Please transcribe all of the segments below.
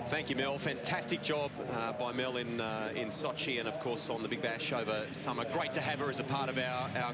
Thank you, Mel. Fantastic job by Mel in Sochi and, of course, on the Big Bash over summer. Great to have her as a part of our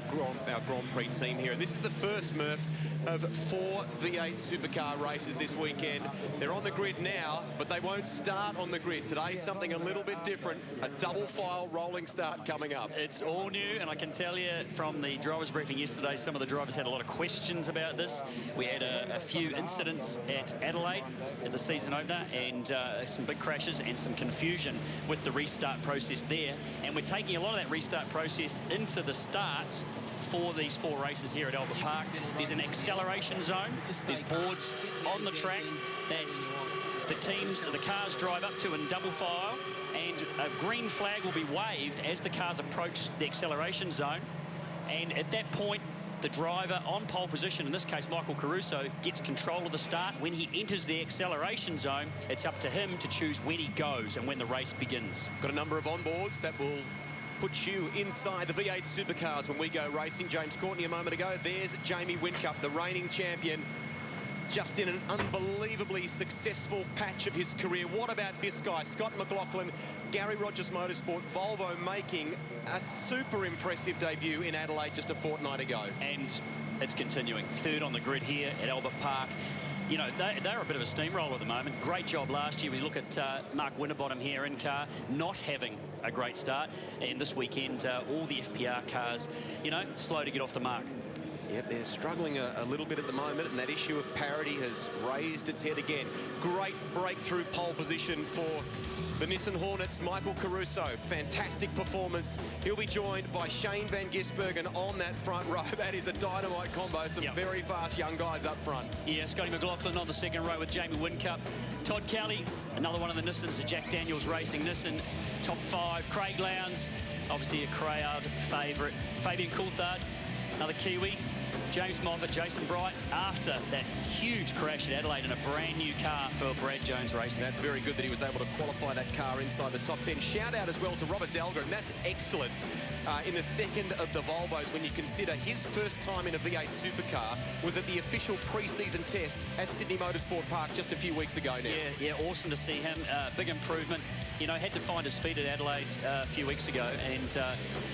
Grand Prix team here. And this is the first, Murph, of 4 V8 supercar races this weekend. They're on the grid now, but they won't start on the grid. Today, something a little bit different. A double-file rolling start coming up. It's all new, and I can tell you from the drivers' briefing yesterday, some of the drivers had a lot of questions about this. We had a few incidents at Adelaide at the season opener, and some big crashes and some confusion with the restart process there. And we're taking a lot of that restart process into the starts for these 4 races here at Albert Park. There's an acceleration zone. There's boards on the track that the cars drive up to in double file, and a green flag will be waved as the cars approach the acceleration zone. And at that point, the driver on pole position, in this case Michael Caruso, gets control of the start. When he enters the acceleration zone, it's up to him to choose when he goes and when the race begins. Got a number of onboards that will put you inside the V8 supercars when we go racing. James Courtney a moment ago. There's Jamie Whincup, the reigning champion, just in an unbelievably successful patch of his career. What about this guy, Scott McLaughlin, Gary Rogers Motorsport, Volvo, making a super impressive debut in Adelaide just a fortnight ago. And it's continuing. 3rd on the grid here at Albert Park. You know, they're a bit of a steamroller at the moment. Great job last year. We look at Mark Winterbottom here in car, not having a great start. And this weekend, all the FPR cars, you know, slow to get off the mark. Yep, they're struggling a little bit at the moment, and that issue of parity has raised its head again. Great breakthrough pole position for the Nissan Hornets, Michael Caruso. Fantastic performance. He'll be joined by Shane Van Gisbergen on that front row. That is a dynamite combo. Some very fast young guys up front. Yeah, Scotty McLaughlin on the 2nd row with Jamie Whincup. Todd Kelly, another one of the Nissans, Jack Daniels Racing Nissan, top 5. Craig Lowndes, obviously a crowd favourite. Fabian Coulthard, another Kiwi. James Moffat, Jason Bright, after that huge crash at Adelaide in a brand new car for Brad Jones Racing. That's very good that he was able to qualify that car inside the top 10. Shout out as well to Robert Dahlgren. That's excellent in the 2nd of the Volvos when you consider his first time in a V8 supercar was at the official pre-season test at Sydney Motorsport Park just a few weeks ago now. Yeah, awesome to see him. Big improvement. You know, had to find his feet at Adelaide a few weeks ago, and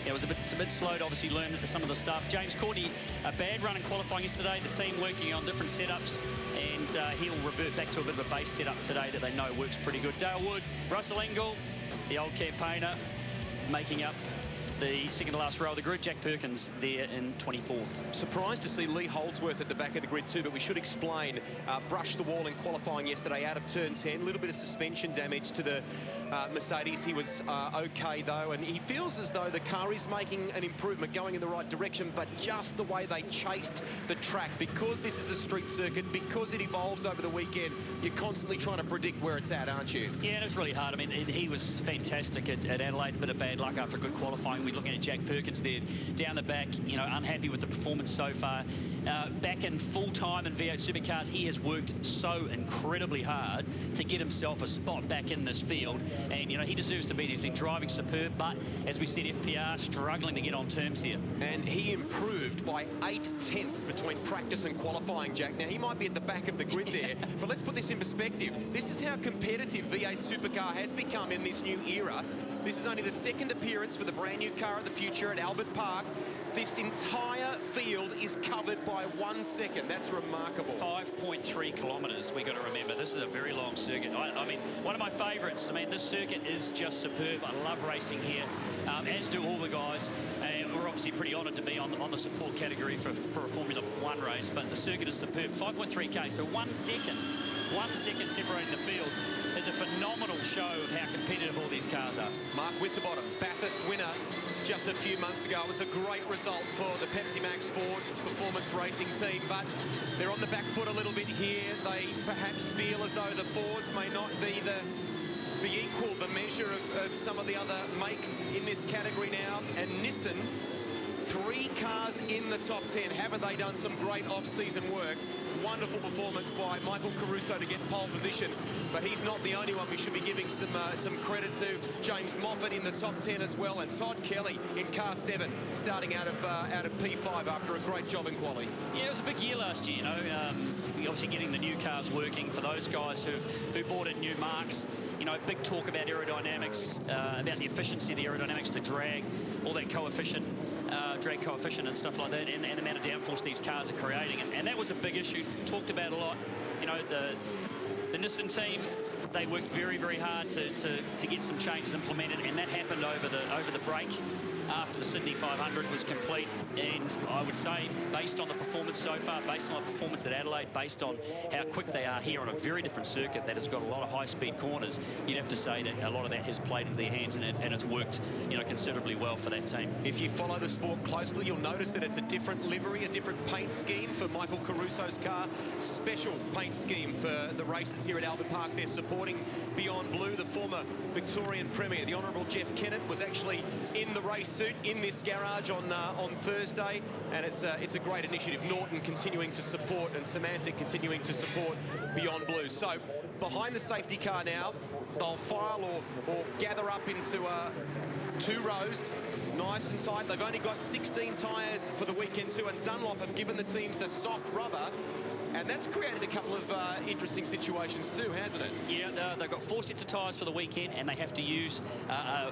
it was a bit slow to obviously learn some of the stuff. James Courtney, a bad run in qualifying yesterday. The team working on different setups, and he'll revert back to a bit of a base setup today that they know works pretty good. Dale Wood, Russell Engel, the old campaigner, making up the 2nd to last row of the grid. Jack Perkins there in 24th. Surprised to see Lee Holdsworth at the back of the grid too, but we should explain. Brushed the wall in qualifying yesterday out of turn 10. A little bit of suspension damage to the Mercedes. He was okay though, and he feels as though the car is making an improvement, going in the right direction, but just the way they chased the track, because this is a street circuit, because it evolves over the weekend, you're constantly trying to predict where it's at, aren't you? Yeah, and it's really hard. I mean, he was fantastic at Adelaide, bit of bad luck after good qualifying. We're looking at Jack Perkins there down the back, you know, unhappy with the performance so far. Back in full time in V8 supercars, he has worked so incredibly hard to get himself a spot back in this field, and you know, he deserves to be there. He's been driving superb, but as we said, FPR struggling to get on terms here. And he improved by 8 tenths between practice and qualifying, Jack. Now, he might be at the back of the grid there, but let's put this in perspective. This is how competitive V8 supercar has become in this new era. This is only the 2nd appearance for the brand new car of the future at Albert Park. This entire field is covered by 1 second. That's remarkable. 5.3 kilometres, we got to remember. This is a very long circuit. I mean, one of my favourites. I mean, this circuit is just superb. I love racing here, as do all the guys. And we're obviously pretty honoured to be on the support category for a Formula 1 race, but the circuit is superb. 5.3K, so 1 second. 1 second separating the field is a phenomenal show of how competitive all these cars are. Mark Winterbottom, Bathurst winner just a few months ago. It was a great result for the Pepsi Max Ford Performance Racing team, but they're on the back foot a little bit here. They perhaps feel as though the Fords may not be the measure of some of the other makes in this category now. And Nissan 3 cars in the top 10. Haven't they done some great off-season work? Wonderful performance by Michael Caruso to get pole position, but he's not the only one. We should be giving some credit to James Moffat in the top 10 as well, and Todd Kelly in car 7, starting out of P5 after a great job in quali. Yeah, it was a big year last year, you know. Obviously getting the new cars working for those guys who bought in new marks. You know, big talk about aerodynamics, about the efficiency of the aerodynamics, the drag, all that coefficient. Drag coefficient and stuff like that, and the amount of downforce these cars are creating, and that was a big issue, talked about a lot. You know, the Nissan team, they worked very, very hard to get some changes implemented, and that happened over the break after the Sydney 500 was complete. And I would say, based on the performance so far, based on the performance at Adelaide, based on how quick they are here on a very different circuit that has got a lot of high-speed corners, you'd have to say that a lot of that has played into their hands, and it's worked, you know, considerably well for that team. If you follow the sport closely, you'll notice that it's a different livery, a different paint scheme for Michael Caruso's car. Special paint scheme for the races here at Albert Park. They're supporting Beyond Blue. The former Victorian Premier, the Honourable Jeff Kennett, was actually in the race suit in this garage on Thursday, and it's a great initiative. Norton continuing to support, and Symantec continuing to support Beyond Blue. So behind the safety car now, they'll file or gather up into 2 rows, nice and tight. They've only got 16 tyres for the weekend too, and Dunlop have given the teams the soft rubber. And that's created a couple of interesting situations too, hasn't it? Yeah, they've got 4 sets of tyres for the weekend, and they have to use,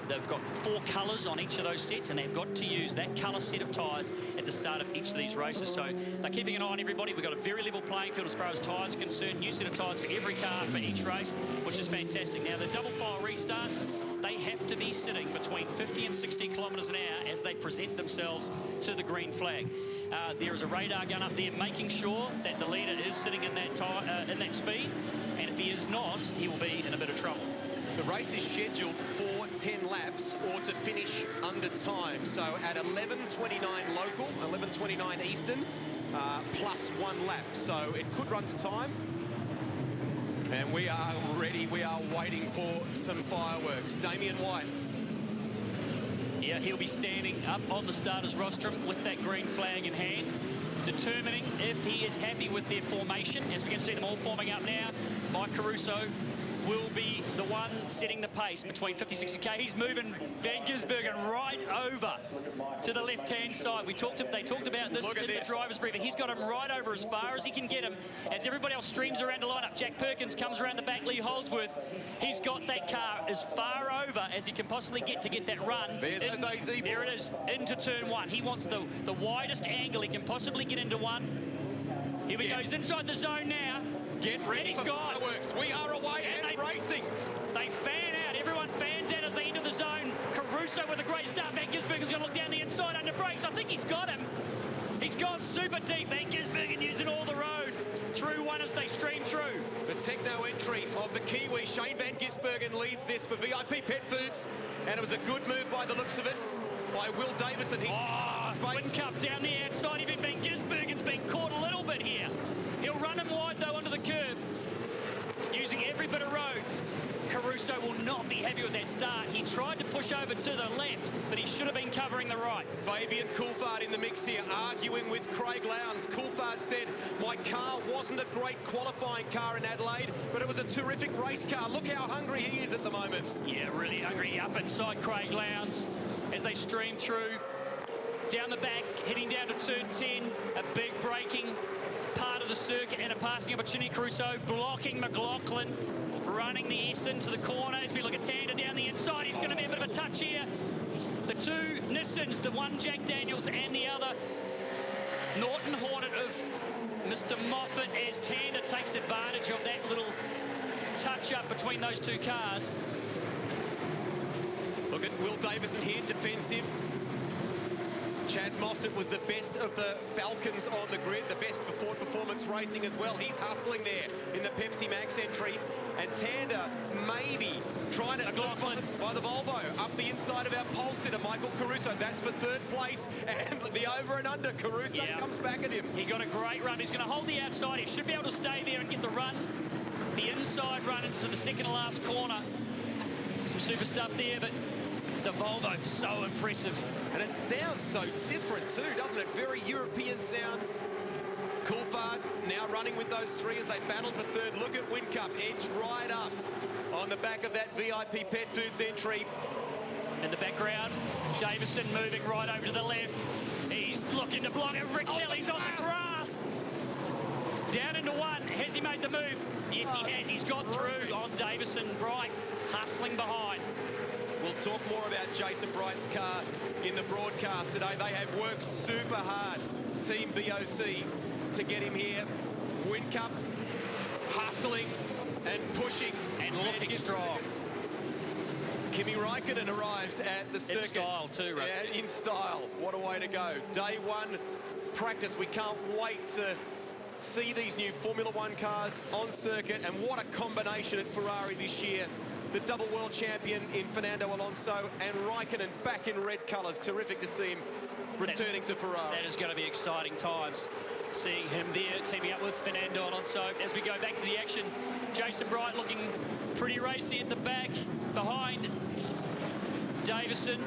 they've got 4 colours on each of those sets, and they've got to use that colour set of tyres at the start of each of these races. So they're keeping an eye on everybody. We've got a very level playing field as far as tyres are concerned. New set of tyres for every car for each race, which is fantastic. Now, the double file restart, they have to be sitting between 50 and 60 kilometres an hour as they present themselves to the green flag. There is a radar gun up there making sure that the leader is sitting in that speed, and if he is not, he will be in a bit of trouble. The race is scheduled for 10 laps or to finish under time. So at 11:29 local, 11:29 Eastern, plus 1 lap. So it could run to time. And we are ready. We are waiting for some fireworks. Damien White. Yeah, he'll be standing up on the starter's rostrum with that green flag in hand, determining if he is happy with their formation. As we can see them all forming up now, Mike Caruso will be the one setting the pace between 50-60k. He's moving Van Gisbergen right over to the left-hand side. They talked about this in the driver's briefing. He's got him right over as far as he can get him. As everybody else streams around the lineup, Jack Perkins comes around the back, Lee Holdsworth. He's got that car as far over as he can possibly get to get that run. There's those AZ boys. There it is, into turn 1. He wants the widest angle he can possibly get into 1. Here we go, he's inside the zone now. Get ready for fireworks. We are away and racing. They fan out. Everyone fans out as they enter the zone. Caruso with a great start. Van Gisbergen's going to look down the inside under brakes. I think he's got him. He's gone super deep. Van Gisbergen using all the road through 1 as they stream through. The techno entry of the Kiwi. Shane Van Gisbergen leads this for VIP Pet Foods. And it was a good move by the looks of it by Will Davison. Win Cup down the outside. Even Van Gisbergen's been caught a little bit here. He'll run him wide, though, onto the curb, using every bit of road. Caruso will not be happy with that start. He tried to push over to the left, but he should have been covering the right. Fabian Coulthard in the mix here, arguing with Craig Lowndes. Coulthard said, my car wasn't a great qualifying car in Adelaide, but it was a terrific race car. Look how hungry he is at the moment. Yeah, really hungry. Up inside Craig Lowndes as they stream through. Down the back, heading down to turn 10, a big braking part of the circuit and a passing opportunity. Caruso blocking McLaughlin, running the S into the corner. As we look at Tander down the inside, he's going to be a bit of a touch here. The 2 Nissans, the one Jack Daniels and the other Norton Hornet of Mr. Moffat, as Tander takes advantage of that little touch-up between those 2 cars. Look at Will Davison here, defensive. Chaz Mostert was the best of the Falcons on the grid, the best for Ford Performance Racing as well. He's hustling there in the Pepsi Max entry. And Tander maybe trying to by the Volvo up the inside of our pole sitter, Michael Caruso. That's for 3rd place. And the over and under, Caruso comes back at him. He got a great run. He's going to hold the outside. He should be able to stay there and get the run. The inside run into the second to last corner. Some super stuff there, but the Volvo, so impressive. And it sounds so different too, doesn't it? Very European sound. Coulthard now running with those three as they battle for third. Look at Whincup, edge right up on the back of that VIP Pet Foods entry. In the background, Davison moving right over to the left. He's looking to block it. Rick Kelly's on the grass. Down into one. Has he made the move? Yes, he has. He's got through on Davison. Bright hustling behind. We'll talk more about Jason Bright's car in the broadcast today. They have worked super hard, Team BOC, to get him here. Whincup hustling and pushing. And looking strong. Kimi Räikkönen arrives at the circuit. In style too, Russ. Yeah, in style. What a way to go. Day one practice. We can't wait to see these new Formula One cars on circuit, and what a combination at Ferrari this year. The double world champion in Fernando Alonso and Räikkönen back in red colours. Terrific to see him returning to Ferrari. That is going to be exciting times. Seeing him there, teaming up with Fernando Alonso. As we go back to the action, Jason Bright looking pretty racy at the back, behind Davison.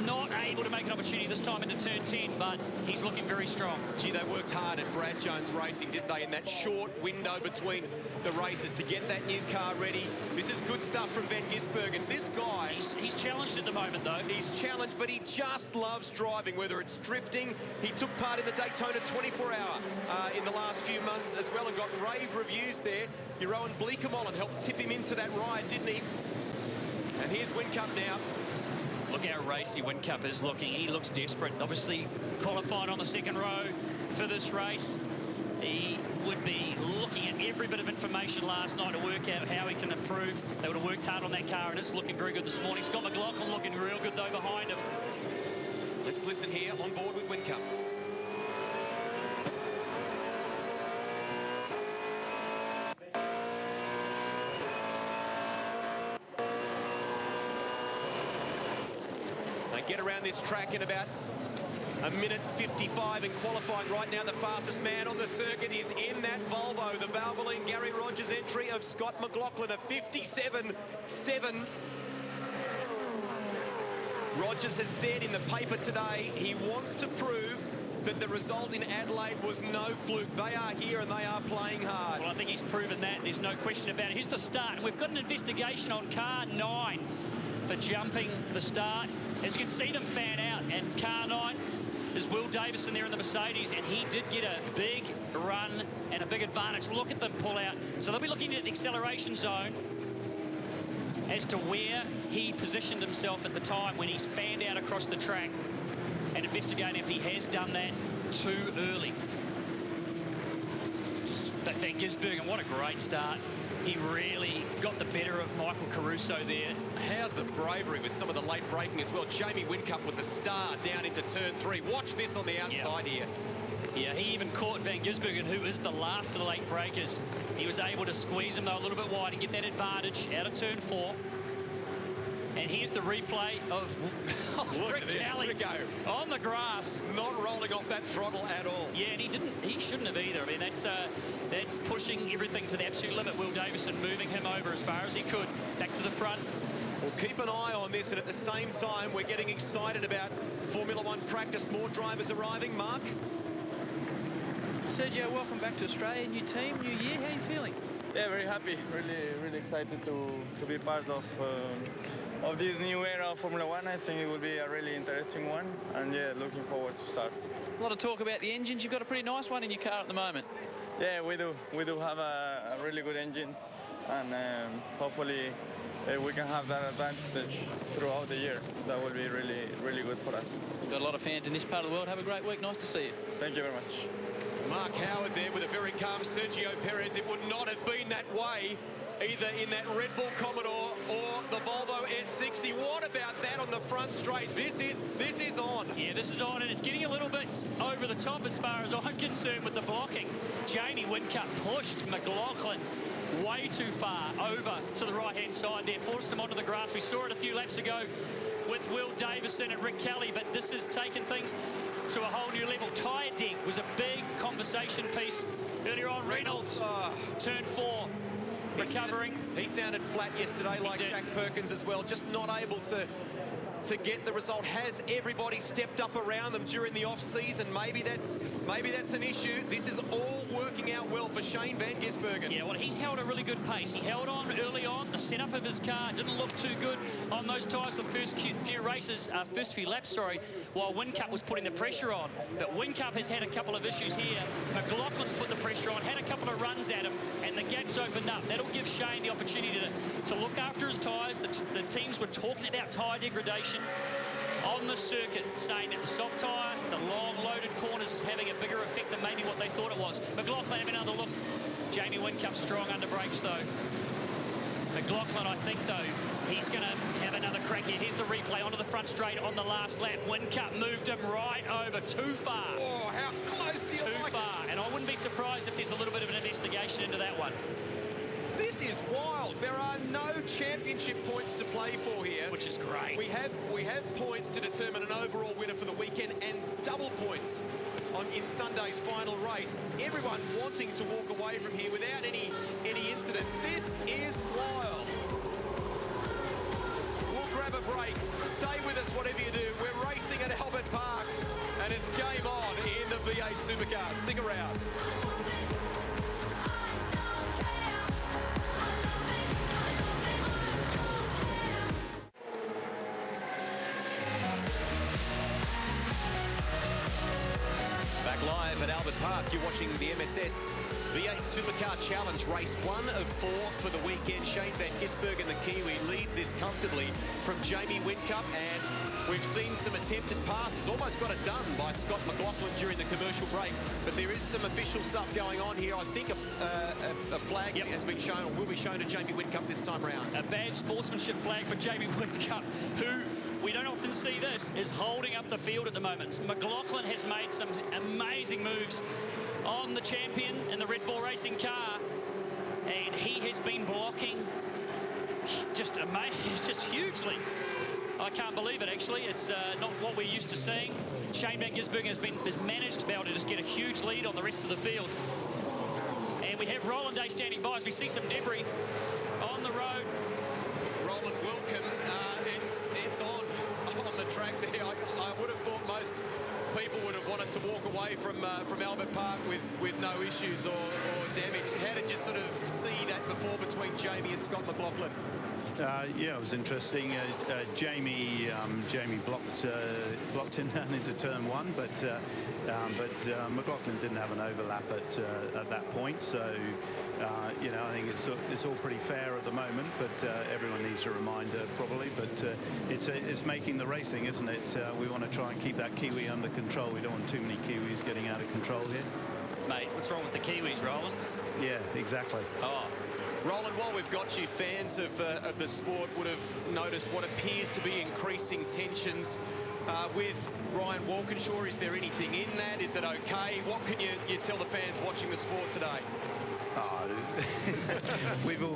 Not able to make an opportunity this time into turn 10, but he's looking very strong. Gee, they worked hard at Brad Jones Racing, didn't they, in that short window between the races to get that new car ready. This is good stuff from Van Gisbergen. This guy... He's challenged at the moment, though. He's challenged, but he just loves driving, whether it's drifting. He took part in the Daytona 24-hour in the last few months as well and got rave reviews there. Jeroen Bleekemolen helped tip him into that ride, didn't he? And here's Whincup now. Look how racy Whincup is looking. He looks desperate. Obviously qualified on the second row for this race. He would be looking at every bit of information last night to work out how he can improve. They would have worked hard on that car, and it's looking very good this morning. Scott McLaughlin looking real good, though, behind him. Let's listen here on board with Whincup. Get around this track in about a minute 55 in qualifying. Right now, the fastest man on the circuit is in that Volvo, the Valvoline Gary Rogers entry of Scott McLaughlin, a 57.7. Rogers has said in the paper today he wants to prove that the result in Adelaide was no fluke. They are here and they are playing hard. Well, I think he's proven that. There's no question about it. Here's the start. And we've got an investigation on car 9 for jumping the start. As you can see them fan out, and car 9 is Will Davison there in the Mercedes, and he did get a big run and a big advantage. Look at them pull out. So they'll be looking at the acceleration zone as to where he positioned himself at the time when he's fanned out across the track, and investigating if he has done that too early. But Van Gisbergen, what a great start. He really got the better of Michael Caruso there. How's the bravery with some of the late braking as well? Jamie Whincup was a star down into turn 3. Watch this on the outside here. Yeah, he even caught Van Gisbergen, who is the last of the late breakers. He was able to squeeze him, though, a little bit wide and get that advantage out of turn 4. And here's the replay of Rick Kelly on the grass. Not rolling off that throttle at all. Yeah, and he shouldn't have either. I mean, that's pushing everything to the absolute limit. Will Davison moving him over as far as he could. Back to the front. Well, keep an eye on this, and at the same time, we're getting excited about Formula One practice. More drivers arriving. Mark? Sergio, welcome back to Australia. New team, new year. How are you feeling? Yeah, very happy. Really excited to be part of this new era of Formula One. I think it will be a really interesting one, and yeah, looking forward to start. A lot of talk about the engines. You've got a pretty nice one in your car at the moment. Yeah, we do. We do have a really good engine, and hopefully we can have that advantage throughout the year. That will be really good for us. You've got a lot of fans in this part of the world. Have a great week. Nice to see you. Thank you very much. Mark Howard there with a very calm Sergio Perez. It would not have been that way either in that Red Bull Commodore or the Volvo S60. What about that on the front straight? This is on. Yeah, this is on, and it's getting a little bit over the top as far as I'm concerned with the blocking. Jamie Whincup pushed McLaughlin way too far over to the right-hand side there, forced him onto the grass. We saw it a few laps ago with Will Davison and Rick Kelly, but this has taken things to a whole new level. Tyre deck was a big conversation piece earlier on. Reynolds, turn 4. Recovering. He sounded flat yesterday, like Jack Perkins as well, just not able to to get the result. Has everybody stepped up around them during the off-season? Maybe that's an issue. This is all working out well for Shane van Gisbergen. Yeah, well, he's held a really good pace. He held on early on. The setup of his car didn't look too good on those tyres the first few laps, sorry, while Whincup was putting the pressure on. But Whincup has had a couple of issues here. McLaughlin's put the pressure on, had a couple of runs at him, and the gap's opened up. That'll give Shane the opportunity to look after his tyres. The teams were talking about tyre degradation on the circuit, saying that the soft tyre, the long loaded corners is having a bigger effect than maybe what they thought it was. McLaughlin having another look. Jamie Whincup strong under brakes though. McLaughlin, I think though, he's going to have another crack here. Here's the replay onto the front straight on the last lap. Whincup moved him right over, too far. Oh, how close do you like it? Too far, and I wouldn't be surprised if there's a little bit of an investigation into that one. This is wild. There are no championship points to play for here. Which is great. We have points to determine an overall winner for the weekend and double points in Sunday's final race. Everyone wanting to walk away from here without any incidents. This is wild. We'll grab a break. Stay with us, whatever you do. We're racing at Albert Park, and it's game on in the V8 Supercars. Stick around. Live at Albert Park, you're watching the MSS V8 Supercar Challenge, race 1 of 4 for the weekend. Shane van Gisbergen, the Kiwi, leads this comfortably from Jamie Whincup, and we've seen some attempted passes, almost got it done by Scott McLaughlin during the commercial break, but there is some official stuff going on here. I think a flag has been shown, or will be shown to Jamie Whincup this time round. A bad sportsmanship flag for Jamie Whincup, who, we don't often see this, is holding up the field at the moment. McLaughlin has made some amazing moves on the champion in the Red Bull Racing car, and he has been blocking just hugely. I can't believe it, actually. It's not what we're used to seeing. Shane van Gisbergen has managed to be able to just get a huge lead on the rest of the field. And we have Roland Day standing by as we see some debris on the road. Roland, welcome. It's on the track there. I would have thought most people would have wanted to walk away from Albert Park with no issues or damage. How did you sort of see that before between Jamie and Scott McLaughlin? Yeah, it was interesting. Jamie blocked him down into turn 1, but McLaughlin didn't have an overlap at that point. So you know, I think it's all pretty fair at the moment, but everyone needs a reminder probably. But it's making the racing, isn't it? We want to try and keep that Kiwi under control. We don't want too many Kiwis getting out of control here. Mate, what's wrong with the Kiwis, Roland? Yeah, exactly. Oh. Roland, while we've got you, fans of the sport would have noticed what appears to be increasing tensions with Ryan Walkinshaw. Is there anything in that? Is it okay? What can you tell the fans watching the sport today? We've all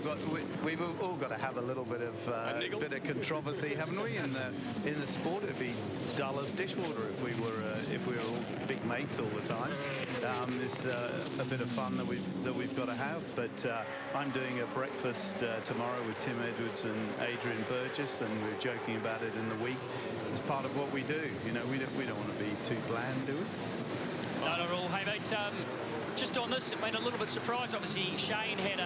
got to have a little bit of controversy, haven't we? In the sport, it'd be dull as dishwater if we were all big mates all the time. It's a bit of fun that we've got to have. But I'm doing a breakfast tomorrow with Tim Edwards and Adrian Burgess, and we're joking about it in the week. It's part of what we do. You know, we don't want to be too bland, do we? Not at all. Hey, mate. Just on this, I've been a little bit surprised. Obviously, Shane had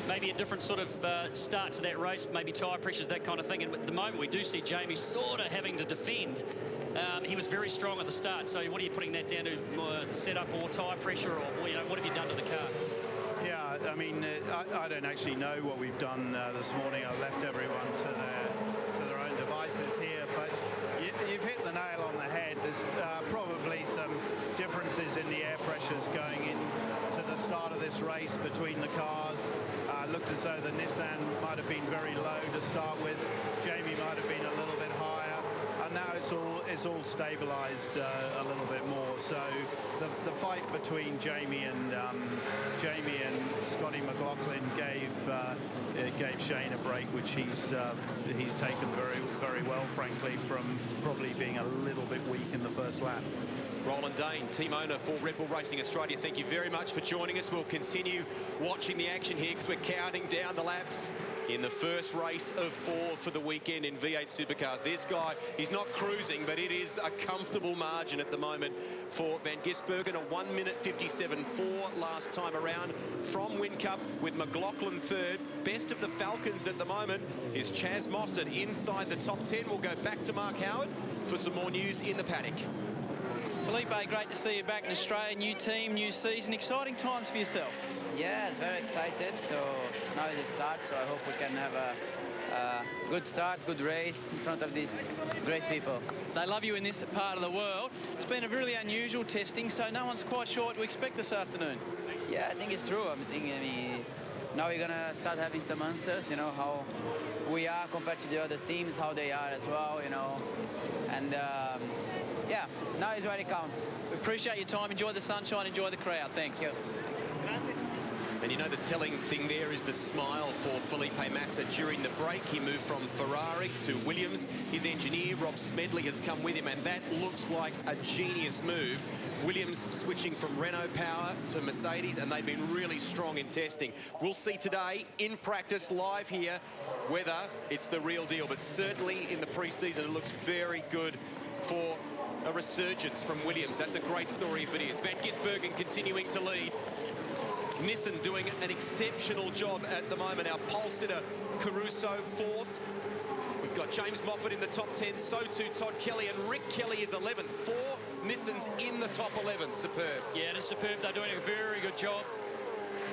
maybe a different sort of start to that race, maybe tyre pressures, that kind of thing. And at the moment, we do see Jamie sort of having to defend. He was very strong at the start. So what are you putting that down to? Setup or tyre pressure, or you know, what have you done to the car? Yeah, I mean, I don't actually know what we've done this morning. I've left everyone to their own devices here, but you've hit the nail on the head. There's probably some differences in the air pressures going into the start of this race between the cars. Looked as though the Nissan might have been very low to start with. Jamie might have been a little bit higher, and now it's all stabilized a little bit more. So the fight between Jamie and Scotty McLaughlin gave Shane a break, which he's taken very, very well, frankly, from probably being a little bit weak in the first lap. Roland Dane, team owner for Red Bull Racing Australia, thank you very much for joining us. We'll continue watching the action here because we're counting down the laps in the first race of 4 for the weekend in V8 Supercars. This guy, he's not cruising, but it is a comfortable margin at the moment for Van Gisbergen. A 1 minute 57.4 last time around from Whincup, with McLaughlin third. Best of the Falcons at the moment is Chaz Mostert inside the top 10. We'll go back to Mark Howard for some more news in the paddock. Felipe, great to see you back in Australia. New team, new season. Exciting times for yourself. Yeah, it's very excited. So now it is start. So I hope we can have a good start, good race in front of these great people. They love you in this part of the world. It's been a really unusual testing, so no one's quite sure what to expect this afternoon. Yeah, I think it's true. I mean, now we're gonna start having some answers. You know how we are compared to the other teams, how they are as well. You know, and yeah, now is where it counts. We appreciate your time. Enjoy the sunshine. Enjoy the crowd. Thanks. Thank you. And you know, the telling thing there is the smile for Felipe Massa during the break. He moved from Ferrari to Williams. His engineer, Rob Smedley, has come with him, and that looks like a genius move. Williams switching from Renault power to Mercedes, and they've been really strong in testing. We'll see today in practice live here whether it's the real deal, but certainly in the pre-season it looks very good for a resurgence from Williams. That's a great story if it is. Van Gisbergen continuing to lead. Nissan doing an exceptional job at the moment. Our pole sitter Caruso fourth. We've got James Moffat in the top 10, so too Todd Kelly, and Rick Kelly is 11th. 4 Nissans in the top 11. Superb. Yeah, it is superb. They're doing a very good job.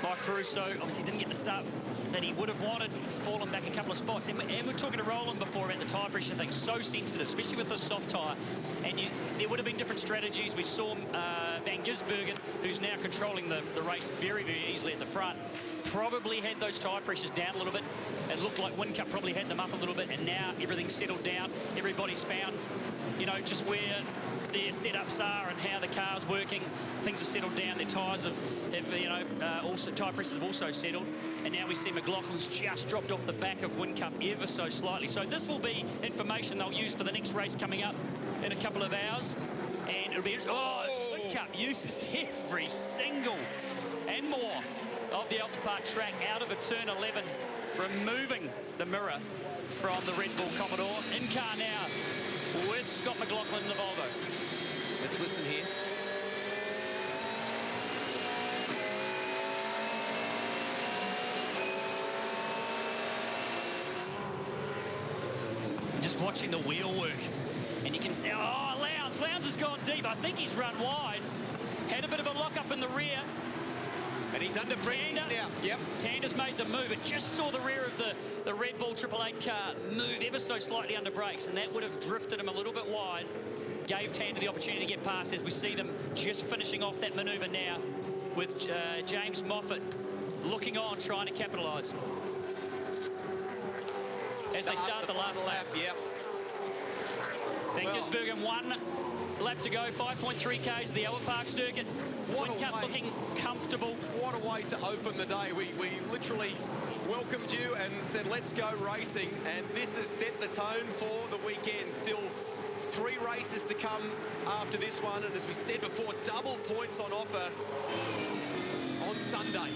Mike Caruso obviously didn't get the start that he would have wanted, fallen back a couple of spots. And we're talking to Roland before about the tyre pressure thing. So sensitive, especially with the soft tyre. And there would have been different strategies. We saw Van Gisbergen, who's now controlling the race very, very easily at the front, probably had those tyre pressures down a little bit. It looked like Whincup probably had them up a little bit, and now everything's settled down. Everybody's found, you know, just where their setups are and how the car's working. Things are settled down. Their tyres have you know, also tyre pressures have also settled. And now we see McLaughlin's just dropped off the back of Whincup ever so slightly. So this will be information they'll use for the next race coming up in a couple of hours. And it'll be, Whincup uses every single and more of the Albert Park track out of a turn 11, removing the mirror from the Red Bull Commodore. In car now with Scott McLaughlin in the Volvo. Let's listen here. Just watching the wheel work, and you can see, oh, Lowndes has gone deep. I think he's run wide. Had a bit of a lock up in the rear. And he's under pressure now. Yep. Tander's made the move. It just saw the rear of the Red Bull 888 car move ever so slightly under brakes, and that would have drifted him a little bit wide. Gave Tander the opportunity to get past, as we see them just finishing off that manoeuvre now with James Moffat looking on, trying to capitalise. As they start the last lap. Yep. Van Gisbergen 1 lap to go, 5.3 Ks, the Albert Park circuit. Whincup looking comfortable. What a way to open the day. We literally welcomed you and said, let's go racing. And this has set the tone for the weekend. Still 3 races to come after this one. And as we said before, double points on offer on Sunday.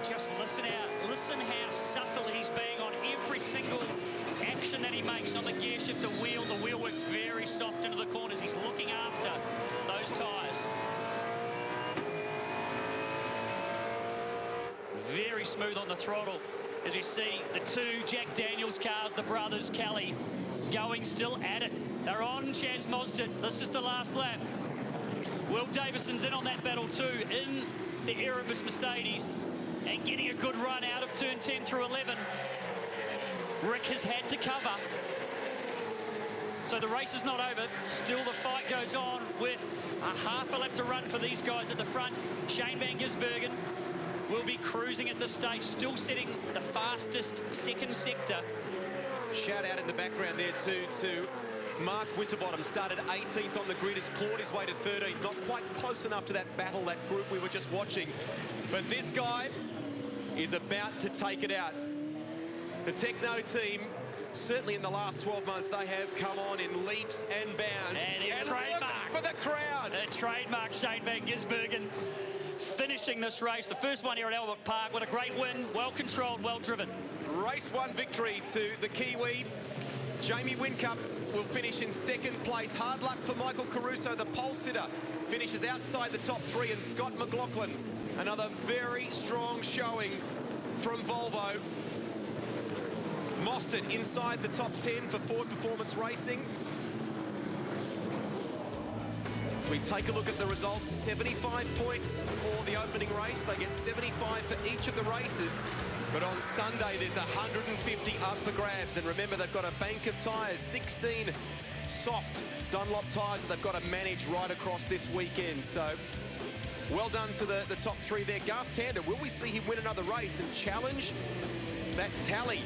Just listen how subtle he's being on every single action that he makes on the gear shift, the wheel work very soft into the corners. He's looking after those tyres. Very smooth on the throttle, as we see the 2 Jack Daniels cars, the brothers Kelly, going still at it. They're on Chaz Mostert. This is the last lap. Will Davison's in on that battle too, in the Erebus Mercedes, and getting a good run out of turn 10 through 11. Rick has had to cover. So the race is not over. Still the fight goes on with a half a lap to run for these guys at the front. Shane Van Gisbergen will be cruising at this stage, still setting the fastest second sector. Shout out in the background there to Mark Winterbottom. Started 18th on the grid, has clawed his way to 13th. Not quite close enough to that battle, that group we were just watching. But this guy is about to take it out. The Techno team certainly in the last 12 months, they have come on in leaps and bounds. And look trademark for the crowd. A trademark Shane van Gisbergen finishing this race. The first one here at Albert Park. What a great win. Well controlled, well driven. Race 1 victory to the Kiwi. Jamie Whincup will finish in 2nd place. Hard luck for Michael Caruso, the pole sitter, finishes outside the top 3, and Scott McLaughlin, another very strong showing from Volvo. Mostert inside the top 10 for Ford Performance Racing. As we take a look at the results, 75 points for the opening race. They get 75 for each of the races. But on Sunday, there's 150 up for grabs. And remember, they've got a bank of tyres, 16 soft Dunlop tyres that they've got to manage right across this weekend. So well done to the top 3 there. Garth Tander, will we see him win another race and challenge that tally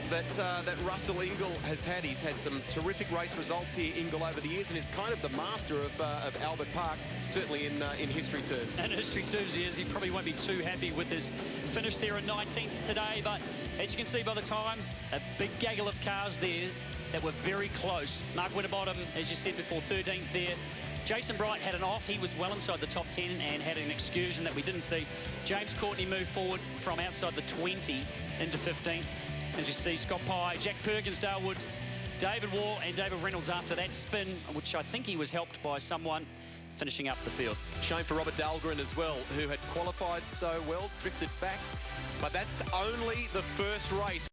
that Russell Ingall has had? He's had some terrific race results here, Ingall, over the years, and is kind of the master of Albert Park, certainly in history terms. And in history terms, he is. He probably won't be too happy with his finish there in 19th today, but as you can see by the times, a big gaggle of cars there that were very close. Mark Winterbottom, as you said before, 13th there. Jason Bright had an off. He was well inside the top 10 and had an excursion that we didn't see. James Courtney moved forward from outside the 20 into 15th. As you see, Scott Pye, Jack Perkins, Darwood, David Waugh and David Reynolds after that spin, which I think he was helped by someone, finishing up the field. Shame for Robert Dahlgren as well, who had qualified so well, drifted back. But that's only the first race.